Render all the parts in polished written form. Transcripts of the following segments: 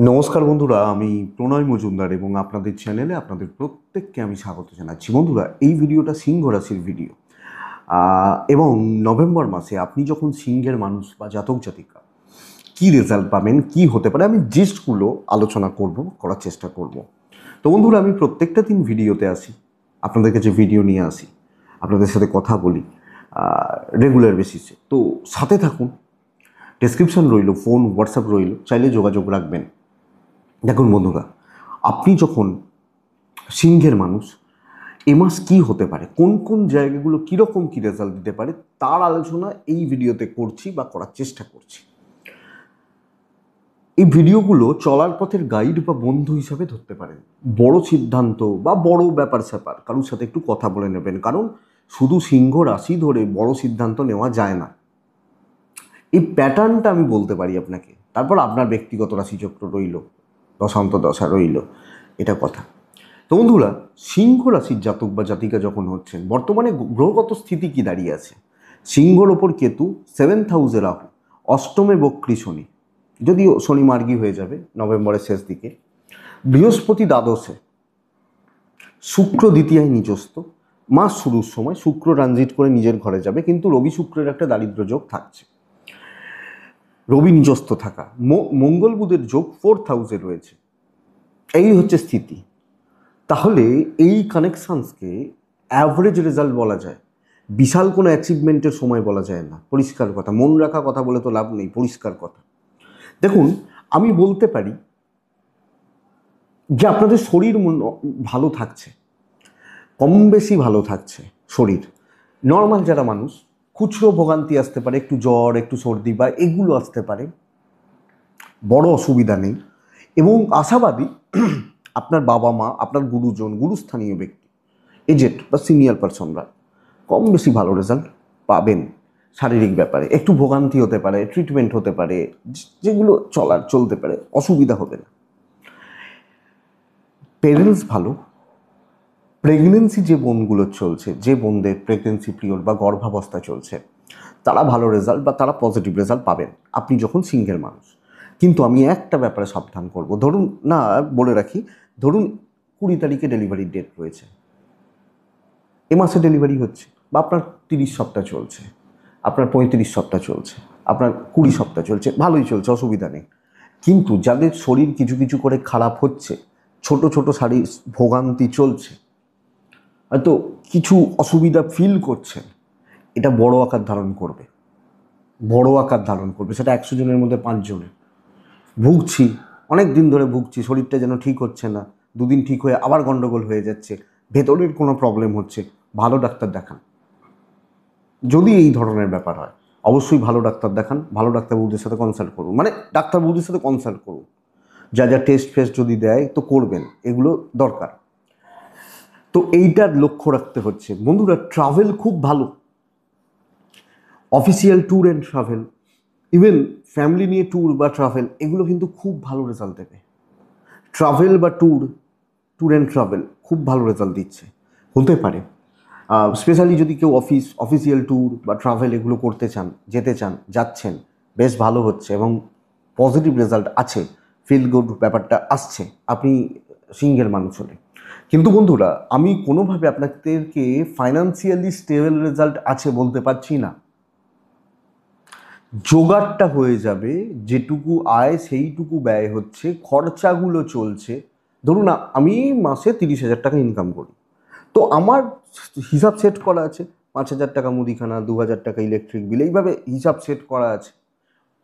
নমস্কার বন্ধুরা, আমি প্রণয় মজুমদার এবং আপনাদের চ্যানেলে আপনাদের প্রত্যেককে আমি স্বাগত জানাচ্ছি। বন্ধুরা, এই ভিডিওটা সিংহ রাশির ভিডিও এবং নভেম্বর মাসে আপনি যখন সিংহের মানুষ বা জাতক জাতিকা কী রেজাল্ট পাবেন, কি হতে পারে, আমি জিস্টগুলো আলোচনা করার চেষ্টা করব। তো বন্ধুরা, আমি প্রত্যেকটা দিন ভিডিওতে আসি, আপনাদের কাছে ভিডিও নিয়ে আসি, আপনাদের সাথে কথা বলি রেগুলার বেসিসে। তো সাথে থাকুন, ডেসক্রিপশন রইল, ফোন হোয়াটসঅ্যাপ রইল, চাইলে যোগাযোগ রাখবেন। দেখুন বন্ধুরা, আপনি যখন সিংহের মানুষ, এ মাস কী হতে পারে, কোন কোন জায়গাগুলো কীরকম কী রেজাল্ট দিতে পারে, তার আলোচনা এই ভিডিওতে করছি বা করার চেষ্টা করছি। এই ভিডিওগুলো চলার পথের গাইড বা বন্ধু হিসাবে ধরতে পারেন। বড় সিদ্ধান্ত বা বড় ব্যাপার স্যাপার কারোর সাথে একটু কথা বলে নেবেন, কারণ শুধু সিংহ রাশি ধরে বড় সিদ্ধান্ত নেওয়া যায় না। এই প্যাটার্নটা আমি বলতে পারি আপনাকে। তারপর আপনার ব্যক্তিগত রাশিচক্র রইল, দশান্ত দশা রইল, এটা কথা। তো বন্ধুরা, সিংহ রাশির জাতক বা জাতিকা যখন হচ্ছেন, বর্তমানে গ্রহগত স্থিতি কি দাঁড়িয়ে আছে? সিংহর ওপর কেতু, 7th হাউসে রাহু, অষ্টমে বক্রী শনি, যদিও শনি মার্গী হয়ে যাবে নভেম্বরের শেষ দিকে, বৃহস্পতি দ্বাদশে, শুক্র দ্বিতীয়ায় নিজস্ত। মাস শুরুর সময় শুক্র ট্রানজিট করে নিজের ঘরে যাবে, কিন্তু রবি শুক্রের একটা দারিদ্র যোগ থাকছে। রবি নিজস্থ থাকা, মঙ্গল বুধের যোগ 4th হাউসে রয়েছে। এই হচ্ছে স্থিতি। তাহলে এই কানেকশানসকে অ্যাভারেজ রেজাল্ট বলা যায়, বিশাল কোনো অ্যাচিভমেন্টের সময় বলা যায় না। পরিষ্কার কথা, মন রাখা কথা বলে তো লাভ নেই, পরিষ্কার কথা। দেখুন, আমি বলতে পারি যে আপনাদের শরীর ভালো থাকছে, কম বেশি ভালো থাকছে শরীর। নর্মাল যারা মানুষ, খুচরো ভোগান্তি আসতে পারে, একটু জ্বর, একটু সর্দি বা এগুলো আসতে পারে, বড় অসুবিধা নেই। এবং আশাবাদী আপনার বাবা মা, আপনার গুরুজন, গুরুস্থানীয় ব্যক্তি, এজেড বা সিনিয়র পারসনরা কম বেশি ভালো রেজাল্ট পাবেন। শারীরিক ব্যাপারে একটু ভোগান্তি হতে পারে, ট্রিটমেন্ট হতে পারে, যেগুলো চলতে পারে, অসুবিধা হবে না। পেরেন্টস ভালো, প্রেগনেন্সি যে বোনগুলো চলছে, যে বোনদের প্রেগনেন্সি পিরিয়ড বা গর্ভাবস্থা চলছে, তারা ভালো রেজাল্ট বা তারা পজিটিভ রেজাল্ট পাবেন আপনি যখন সিংহের মানুষ। কিন্তু আমি একটা ব্যাপারে সাবধান করব, ধরুন না, বলে রাখি, ধরুন 20 তারিখে ডেলিভারির ডেট রয়েছে, এ মাসে ডেলিভারি হচ্ছে, বা আপনার 30 সপ্তাহ চলছে, আপনার 35 সপ্তাহ চলছে, আপনার 20 সপ্তাহ চলছে, ভালোই চলছে, অসুবিধা নেই। কিন্তু যাদের শরীর কিছু কিছু করে খারাপ হচ্ছে, ছোট ছোট শারীরিক ভোগান্তি চলছে, হয়তো কিছু অসুবিধা ফিল করছেন, এটা বড় আকার ধারণ করবে, বড় আকার ধারণ করবে। সেটা 100 জনের মধ্যে 5 জনের। ভুগছি, অনেক দিন ধরে ভুগছি, শরীরটা যেন ঠিক হচ্ছে না, দুদিন ঠিক হয়ে আবার গন্ডগোল হয়ে যাচ্ছে, ভেতরের কোনো প্রবলেম হচ্ছে, ভালো ডাক্তার দেখান। যদি এই ধরনের ব্যাপার হয়, অবশ্যই ভালো ডাক্তার দেখান, ভালো ডাক্তারবাবুদের সাথে কনসাল্ট করুন, মানে ডাক্তারবাবুদের সাথে কনসাল্ট করুন। যা যা টেস্ট ফেস্ট যদি দেয় তো করবেন, এগুলো দরকার। তো এইটার লক্ষ্য রাখতে হচ্ছে। বন্ধুরা, ট্রাভেল খুব ভালো, official tour and travel, even family নিয়ে ট্যুর বা ট্রাভেল, এগুলো কিন্তু খুব ভালো রেজাল্ট দেবে। ট্রাভেল বা ট্যুর অ্যান্ড ট্রাভেল খুব ভালো রেজাল্ট দিচ্ছে, হতে পারে। স্পেশালি যদি কেউ অফিসিয়াল ট্যুর বা ট্রাভেল এগুলো করতে চান, যেতে চান, যাচ্ছেন, বেশ ভালো হচ্ছে এবং পজিটিভ রেজাল্ট আছে, ফিল গুড ব্যাপারটা আসছে আপনি সিংহের মানুষ হলে। কিন্তু বন্ধুরা, আমি কোনোভাবে আপনাদেরকে ফাইন্যান্সিয়ালি স্টেবল রেজাল্ট আছে বলতে পারছি না। জোগাড়টা হয়ে যাবে, যেটুকু আয় সেইটুকু ব্যয় হচ্ছে, খরচাগুলো চলছে। ধরুন আমি মাসে 30,000 টাকা ইনকাম করি, তো আমার হিসাব সেট করা আছে, 5,000 টাকা মুদিখানা, 2,000 টাকা ইলেকট্রিক বিল, এইভাবে হিসাব সেট করা আছে,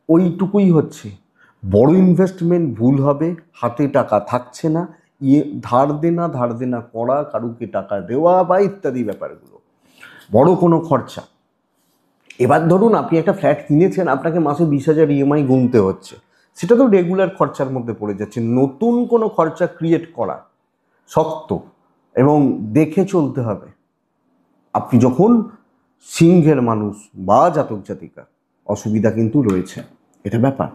ওইটুকুই হচ্ছে। বড় ইনভেস্টমেন্ট ভুল হবে, হাতে টাকা থাকছে না, ধার দেনা করা, কারুকে টাকা দেওয়া বা ইত্যাদি ব্যাপারগুলো, বড় কোনো খরচা। এবার ধরুন আপনি একটা ফ্ল্যাট কিনেছেন, আপনাকে মাসে 20,000 ইএমআই গুনতে হচ্ছে, সেটা তো রেগুলার খরচার মধ্যে পড়ে যাচ্ছে। নতুন কোনো খরচা ক্রিয়েট করা শক্ত এবং দেখে চলতে হবে। আপনি যখন সিংহের মানুষ বা জাতক জাতিকা, অসুবিধা কিন্তু রয়েছে, এটা ব্যাপার।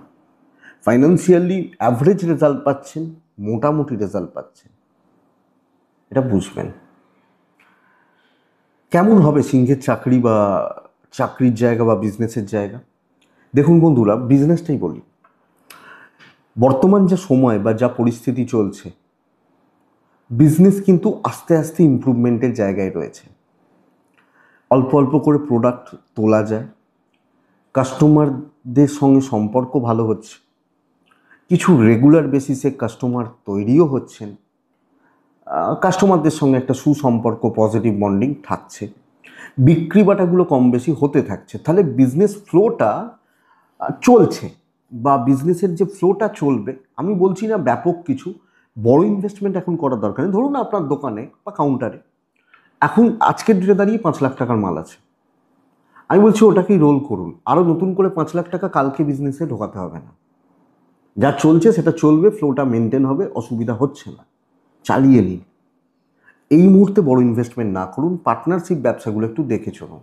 ফাইন্যান্সিয়ালি অ্যাভারেজ রেজাল্ট পাচ্ছেন, মোটামুটি রেজাল্ট পাচ্ছেন, এটা বুঝবেন। কেমন হবে সিংহের চাকরি বা চাকরির জায়গা বা বিজনেসের জায়গা? দেখুন বন্ধুরা, বিজনেসটাই বলি। বর্তমান যা সময় বা যা পরিস্থিতি চলছে, বিজনেস কিন্তু আস্তে আস্তে ইমপ্রুভমেন্টের জায়গায় রয়েছে। অল্প অল্প করে প্রোডাক্ট তোলা যায়, কাস্টমারদের সঙ্গে সম্পর্ক ভালো হচ্ছে, কিছু রেগুলার বেসিসে কাস্টমার তৈরিও হচ্ছেন, কাস্টমারদের সঙ্গে একটা সুসম্পর্ক, পজিটিভ বন্ডিং থাকছে, বিক্রি বাটাগুলো কম বেশি হতে থাকছে। তাহলে বিজনেস ফ্লোটা চলছে, বা বিজনেসের যে ফ্লোটা চলবে, আমি বলছি না ব্যাপক কিছু বড় ইনভেস্টমেন্ট এখন করার দরকার নেই। ধরুন আপনার দোকানে বা কাউন্টারে এখন আজকের ডেটে দাঁড়িয়ে 5 লাখ টাকার মাল আছে, আমি বলছি ওটাকেই রোল করুন, আরও নতুন করে 5 লাখ টাকা কালকে বিজনেসে ঢোকাতে হবে না। যা চলছে সেটা চলবে, ফ্লোটা মেনটেন হবে, অসুবিধা হচ্ছে না, চালিয়ে নিন। এই মুহূর্তে বড় ইনভেস্টমেন্ট না করুন, পার্টনারশিপ ব্যবসাগুলো একটু দেখে চলুন।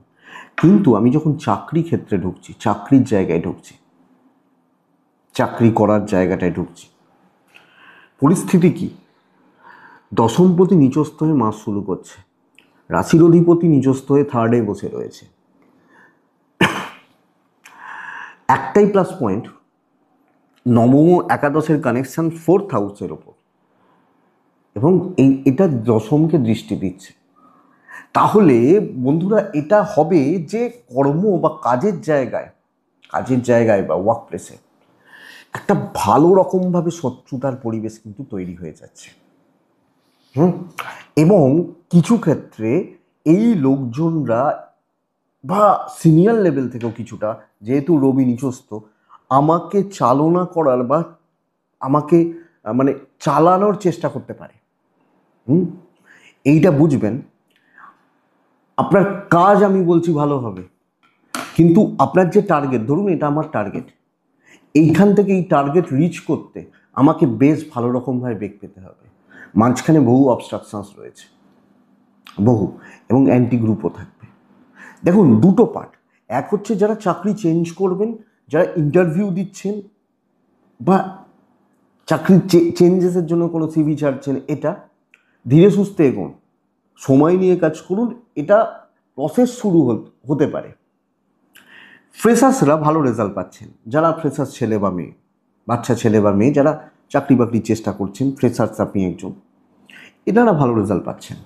কিন্তু আমি যখন চাকরি ক্ষেত্রে ঢুকছি, চাকরির জায়গায় ঢুকছি, চাকরি করার জায়গাটায় ঢুকছি, পরিস্থিতি কি? দশমপতি নিচস্থ হয়ে মাস শুরু করছে, রাশির অধিপতি নিচস্থ হয়ে থার্ডে বসে রয়েছে। একটাই প্লাস পয়েন্ট, নবম ও একাদশের কানেকশন 4th হাউসের ওপর, এবং এটা দশমকে দৃষ্টি দিচ্ছে। তাহলে বন্ধুরা এটা হবে যে কর্ম বা কাজের জায়গায় বা ওয়ার্ক প্লেসে একটা ভালো রকমভাবে শত্রুতার পরিবেশ কিন্তু তৈরি হয়ে যাচ্ছে। এবং কিছু ক্ষেত্রে এই লোকজনরা বা সিনিয়র লেভেল থেকেও কিছুটা, যেহেতু রবি নিচস্থ, আমাকে চালনা করার বা আমাকে মানে চালানোর চেষ্টা করতে পারে। এইটা বুঝবেন। আপনার কাজ আমি বলছি ভালো হবে, কিন্তু আপনার যে টার্গেট, ধরুন এটা আমার টার্গেট, এইখান থেকে এই টার্গেট রিচ করতে আমাকে বেশ ভালো রকমভাবে বেগ পেতে হবে। মাঝখানে বহু অবস্ট্রাকশনস রয়েছে, বহু, এবং অ্যান্টি গ্রুপও থাকবে। দেখুন দুটো পার্ট, এক হচ্ছে যারা চাকরি চেঞ্জ করবেন, যারা ইন্টারভিউ দিচ্ছেন বা চাকরি চেঞ্জেসের জন্য কোনো সিভি ছাড়ছেন, এটা ধীরে সুস্থে এগোন, সময় নিয়ে কাজ করুন, এটা প্রসেস শুরু হতে পারে। ফ্রেশার্সরা ভালো রেজাল্ট পাচ্ছেন, যারা ফ্রেশার্স ছেলে বা মেয়ে, বাচ্চা ছেলে বা মেয়ে যারা চাকরি বাকরির চেষ্টা করছেন, ফ্রেশার্স আপনি একজন, এনারা ভালো রেজাল্ট পাচ্ছেন।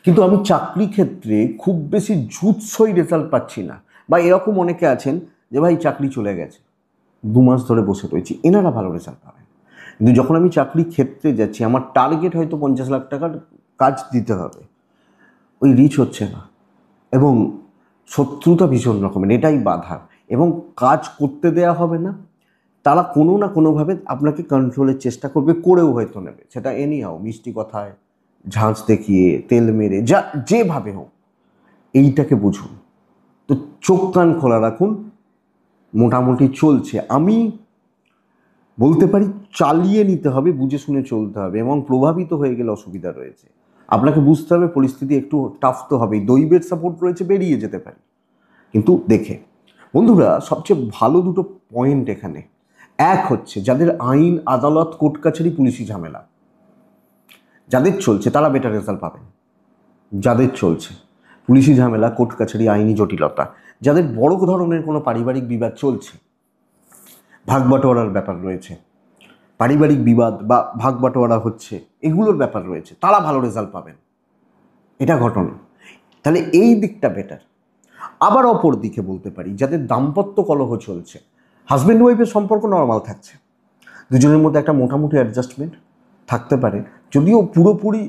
কিন্তু আমি চাকরি ক্ষেত্রে খুব বেশি জুৎসই রেজাল্ট পাচ্ছি না, বা এরকম অনেকে আছেন যে ভাই চাকরি চলে গেছে, 2 মাস ধরে বসে রয়েছি, এনারা ভালো রেজাল্ট পাবেন। কিন্তু যখন আমি চাকরি ক্ষেত্রে যাচ্ছি, আমার টার্গেট হয়তো 50 লাখ টাকার কাজ দিতে হবে, ওই রিচ হচ্ছে না, এবং শত্রুতা ভীষণ রকমের, এটাই বাধা, এবং কাজ করতে দেয়া হবে না। তারা কোনো না কোনোভাবে আপনাকে কন্ট্রোলের চেষ্টা করবে, করেও হয়তো নেবে, সেটা এনিহাও মিষ্টি কথায়, ঝাঁজ দেখিয়ে, তেল মেরে, যা যেভাবে হোক। এইটাকে বুঝুন, তো চোখ কান খোলা রাখুন। মোটামুটি চলছে, আমি বলতে পারি চালিয়ে নিতে হবে, বুঝে শুনে চলতে হবে, এবং প্রভাবিত হয়ে গেলে অসুবিধা রয়েছে। আপনাকে বুঝতে হবে পরিস্থিতি একটু টাফ তো হবেই, দৈবের সাপোর্ট রয়েছে, বেরিয়ে যেতে পারি, কিন্তু দেখে। বন্ধুরা সবচেয়ে ভালো দুটো পয়েন্ট এখানে, এক হচ্ছে যাদের আইন, আদালত, কোর্ট কাছারি, পুলিশি ঝামেলা যাদের চলছে তারা বেটার রেজাল্ট পাবেন। যাদের চলছে পুলিশি ঝামেলা, কোর্ট কাছারি, আইনি জটিলতা, যাদের বড় ধরনের কোনো পারিবারিক বিবাদ চলছে, ভাগ বাটোয়ারার ব্যাপার রয়েছে, পারিবারিক বিবাদ বা ভাগ বাটোয়ারা হচ্ছে, এগুলোর ব্যাপার রয়েছে, তারা ভালো রেজাল্ট পাবেন, এটা ঘটনা। তাহলে এই দিকটা বেটার। আবার অপর দিকে বলতে পারি যাদের দাম্পত্য কলহ চলছে, হাজব্যান্ড ওয়াইফের সম্পর্ক নর্মাল থাকছে, দুজনের মধ্যে একটা মোটামুটি অ্যাডজাস্টমেন্ট থাকতে পারে, যদিও পুরোপুরি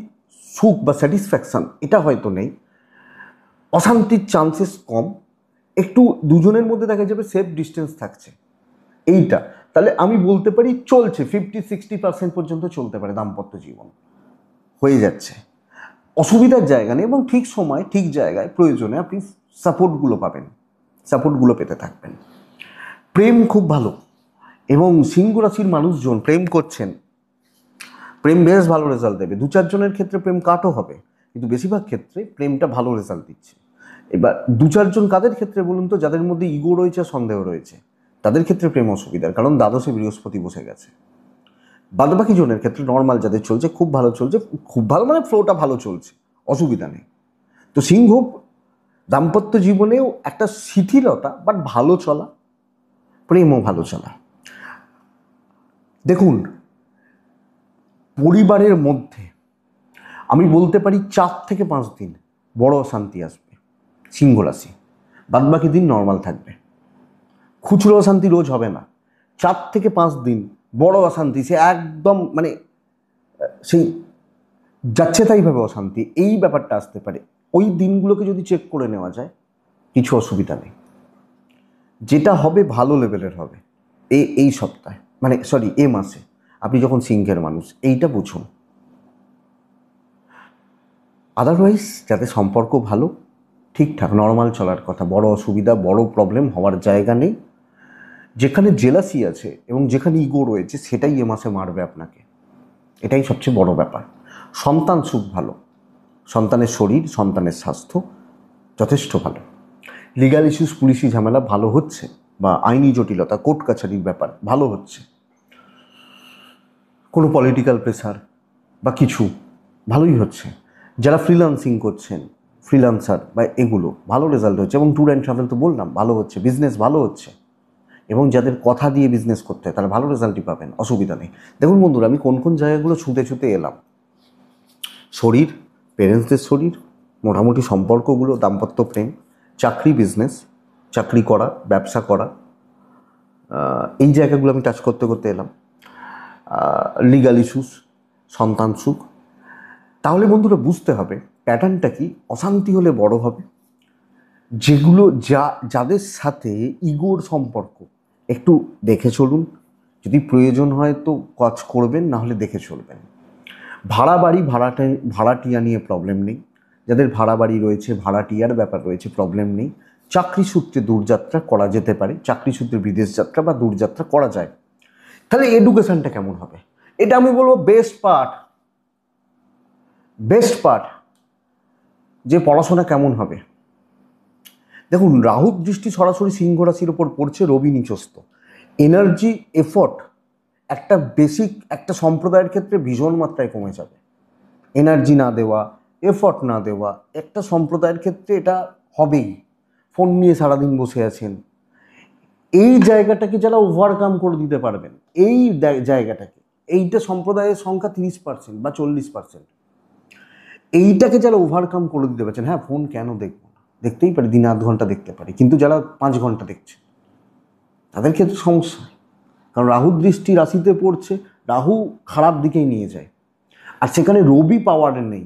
সুখ বা স্যাটিসফ্যাকশান এটা হয়তো নেই, অশান্তির চান্সেস কম, একটু দুজনের মধ্যে দেখা যাবে সেফ ডিস্টেন্স থাকছে, এইটা। তাহলে আমি বলতে পারি চলছে, 50-60% পর্যন্ত চলতে পারে দাম্পত্য জীবন, হয়ে যাচ্ছে, অসুবিধার জায়গা নেই, এবং ঠিক সময় ঠিক জায়গায় প্রয়োজনে আপনি সাপোর্টগুলো পাবেন, সাপোর্টগুলো পেতে থাকবেন। প্রেম খুব ভালো, এবং সিংহ রাশির মানুষজন প্রেম করছেন, প্রেম বেশ ভালো রেজাল্ট দেবে। 2-4 জনের ক্ষেত্রে প্রেম কাটও হবে, কিন্তু বেশিরভাগ ক্ষেত্রে প্রেমটা ভালো রেজাল্ট দিচ্ছে। এবার 2-4 জন কাদের ক্ষেত্রে বলুন তো? যাদের মধ্যে ইগো রয়েছে, সন্দেহ রয়েছে, তাদের ক্ষেত্রে প্রেম অসুবিধার, কারণ দ্বাদশে বৃহস্পতি বসে গেছে। বাদবাকি জনের ক্ষেত্রে নর্মাল যাদের চলছে, খুব ভালো চলছে, খুব ভালো মানে ফ্লোটা ভালো চলছে, অসুবিধা নেই। তো সিংহ দাম্পত্য জীবনেও একটা শিথিলতা, বাট ভালো চলা, প্রেমও ভালো চলা। দেখুন, পরিবারের মধ্যে আমি বলতে পারি 4 থেকে 5 দিন বড় অশান্তি আসবে সিংহ রাশি, বাদ বাকি দিন নর্মাল থাকবে। খুচরো অশান্তি রোজ হবে না, 4 থেকে 5 দিন বড় অশান্তি, সে একদম মানে সেই যাচ্ছে তাইভাবে অশান্তি, এই ব্যাপারটা আসতে পারে। ওই দিনগুলোকে যদি চেক করে নেওয়া যায় কিছু অসুবিধা নেই। যেটা হবে ভালো লেভেলের হবে এই সপ্তাহে, মানে সরি এ মাসে। আপনি যখন সিংহের মানুষ এইটা বুঝুন। আদারওয়াইজ যাতে সম্পর্ক ভালো, ঠিকঠাক নর্মাল চলার কথা, বড় অসুবিধা বড় প্রবলেম হওয়ার জায়গা নেই। যেখানে জেলাসি আছে এবং যেখানে ইগো রয়েছে সেটাই এ মাসে মারবে আপনাকে, এটাই সবচেয়ে বড় ব্যাপার। সন্তান সুখ ভালো, সন্তানের শরীর সন্তানের স্বাস্থ্য যথেষ্ট ভালো। লিগ্যাল ইস্যুস পুলিশি ঝামেলা ভালো হচ্ছে, বা আইনি জটিলতা কোর্ট কাছারির ব্যাপার ভালো হচ্ছে। কোনো পলিটিক্যাল প্রেসার বা কিছু ভালোই হচ্ছে। যারা ফ্রিল্যান্সিং করছেন, ফ্রিল্যান্সার বা এগুলো ভালো রেজাল্ট হচ্ছে। এবং ট্যুর অ্যান্ড ট্রাভেল তো বললাম ভালো হচ্ছে, বিজনেস ভালো হচ্ছে। এবং যাদের কথা দিয়ে বিজনেস করতে হয় তারা ভালো রেজাল্টই পাবেন, অসুবিধা নেই। দেখুন বন্ধুরা, আমি কোন কোন জায়গাগুলো ছুঁতে ছুঁতে এলাম। শরীর, পেরেন্টসদের শরীর, মোটামুটি সম্পর্কগুলো, দাম্পত্য প্রেম, চাকরি, বিজনেস, চাকরি করা, ব্যবসা করা, এই জায়গাগুলো আমি টাচ করতে করতে এলাম। লিগাল ইস্যুস, সন্তান সুখ। তাহলে বন্ধুরা বুঝতে হবে প্যাটার্নটা কি। অশান্তি হলে বড় হবে, যেগুলো যাদের সাথে ইগোর সম্পর্ক একটু দেখে চলুন। যদি প্রয়োজন হয় তো কাজ করবেন, না হলে দেখে চলবেন। ভাড়া বাড়ি, ভাড়াটিয়া নিয়ে প্রবলেম নেই। যাদের ভাড়া বাড়ি রয়েছে, ভাড়াটিয়ার ব্যাপার রয়েছে, প্রবলেম নেই। চাকরি সূত্রে দূরযাত্রা করা যেতে পারে, চাকরি সূত্রে বিদেশ যাত্রা বা দূরযাত্রা করা যায়। তাহলে এডুকেশনটা কেমন হবে? এটা আমি বলবো বেস্ট পার্ট যে পড়াশোনা কেমন হবে। দেখুন, রাহুর দৃষ্টি সরাসরি সিংহ রাশির ওপর পড়ছে, রবি নিচস্থ। এনার্জি, এফোর্ট একটা বেসিক একটা সম্প্রদায়ের ক্ষেত্রে ভীষণ মাত্রায় কমে যাবে। এনার্জি না দেওয়া, এফোর্ট না দেওয়া একটা সম্প্রদায়ের ক্ষেত্রে এটা হবেই। ফোন নিয়ে সারাদিন বসে আছেন, এই জায়গাটাকে যারা ওভারকাম করে দিতে পারবেন, এই জায়গাটাকে, এইটা সম্প্রদায়ের সংখ্যা 30% বা 40%। এইটাকে যারা ওভারকাম করে দিতে পারছেন, হ্যাঁ ফোন কেন দেখবো না, দেখতেই পারি, দিনে 8 ঘন্টা দেখতে পারি, কিন্তু যারা 5 ঘন্টা দেখছে তাদের ক্ষেত্রে সমস্যা। কারণ রাহুর দৃষ্টি রাশিতে পড়ছে, রাহু খারাপ দিকেই নিয়ে যায়। আর সেখানে রবি পাওয়ার নেই,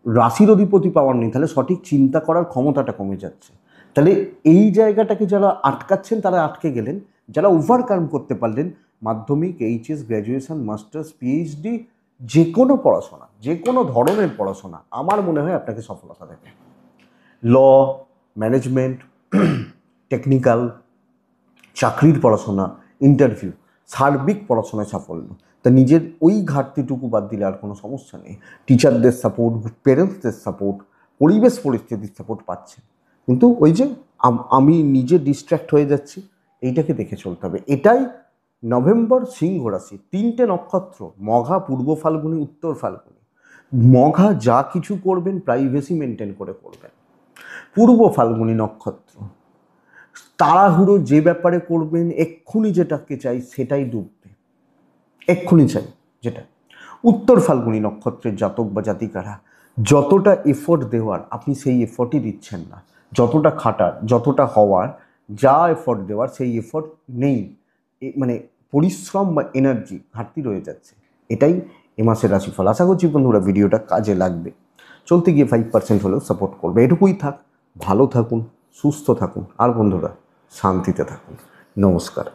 রাশির অধিপতি পাওয়ার নেই, তাহলে সঠিক চিন্তা করার ক্ষমতাটা কমে যাচ্ছে। তাহলে এই জায়গাটাকে যারা আটকাচ্ছেন তারা আটকে গেলেন। যারা ওভারকাম করতে পারলেন, মাধ্যমিক, এইচএস, গ্র্যাজুয়েশন, মাস্টার্স, পিএইচডি, যে কোনো পড়াশোনা, যে কোনো ধরনের পড়াশোনা, আমার মনে হয় আপনাকে সফলতা দেবে। ল, ম্যানেজমেন্ট, টেকনিক্যাল, চাকরির পড়াশোনা, ইন্টারভিউ, সার্বিক পড়াশোনায় সাফল্য। তা নিজের ওই ঘাটতিটুকু বাদ দিলে আর কোনো সমস্যা নেই। টিচারদের সাপোর্ট, পেরেন্টসদের সাপোর্ট, পরিবেশ পরিস্থিতির সাপোর্ট পাচ্ছেন। কিন্তু ওই যে আমি নিজে ডিস্ট্র্যাক্ট হয়ে যাচ্ছি, এইটাকে দেখে চলতে হবে। এটাই নভেম্বর সিংহ রাশি, 3টে নক্ষত্র, মঘা, পূর্ব ফাল্গুনী, উত্তর ফাল্গুনী। মঘা যা কিছু করবেন প্রাইভেসি মেনটেন করে করবেন। পূর্ব ফাল্গুনী নক্ষত্র, তাড়াহুড়ো যে ব্যাপারে করবেন, এক্ষুনি যেটাকে চাই সেটাই ডুববে, এক্ষুনি চাই যেটা। উত্তর ফাল্গুনী নক্ষত্রের জাতক বা জাতিকারা, যতটা এফোর্ট দেওয়ার আপনি সেই এফোর্টই দিচ্ছেন না, যতটা খাটার, যতটা হওয়ার, যা এফোর্ট দেওয়ার সেই এফোর্ট নেই, মানে পরিশ্রম বা এনার্জি ঘাটতি রয়ে যাচ্ছে। এটাই এ মাসের রাশিফল। আশা করছি বন্ধুরা ভিডিওটা কাজে লাগবে। চলতে গিয়ে 5% হলেও সাপোর্ট করবে। এটুকুই থাক, ভালো থাকুন, সুস্থ থাকুন, আর বন্ধুরা শান্তিতে থাকুন। নমস্কার।